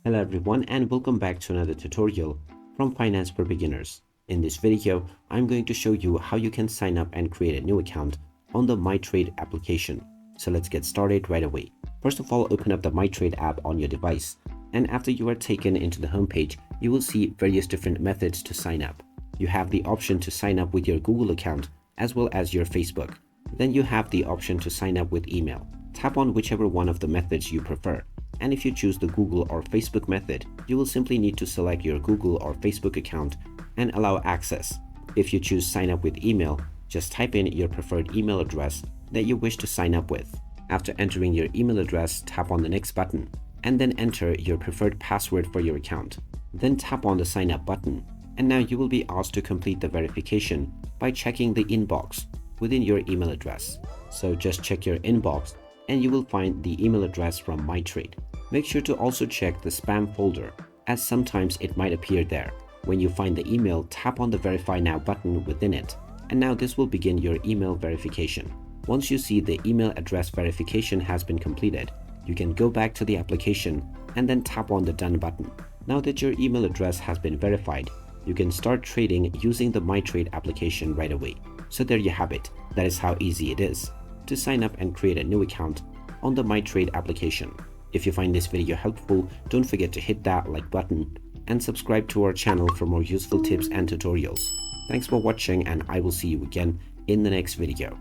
Hello everyone and welcome back to another tutorial from Finance for Beginners. In this video, I'm going to show you how you can sign up and create a new account on the Mitrade application. So let's get started right away. First of all, open up the Mitrade app on your device, and after you are taken into the homepage, you will see various different methods to sign up. You have the option to sign up with your Google account as well as your Facebook. Then you have the option to sign up with email. Tap on whichever one of the methods you prefer. And if you choose the Google or Facebook method, you will simply need to select your Google or Facebook account and allow access. If you choose sign up with email, just type in your preferred email address that you wish to sign up with. After entering your email address, tap on the next button and then enter your preferred password for your account. Then tap on the sign up button, and now you will be asked to complete the verification by checking the inbox within your email address. So just check your inbox and you will find the email address from Mitrade. Make sure to also check the spam folder, as sometimes it might appear there. When you find the email, tap on the Verify Now button within it, and now this will begin your email verification. Once you see the email address verification has been completed, you can go back to the application and then tap on the Done button. Now that your email address has been verified, you can start trading using the Mitrade application right away. So there you have it. That is how easy it is to sign up and create a new account on the Mitrade application. If you find this video helpful, don't forget to hit that like button and subscribe to our channel for more useful tips and tutorials. Thanks for watching, and I will see you again in the next video.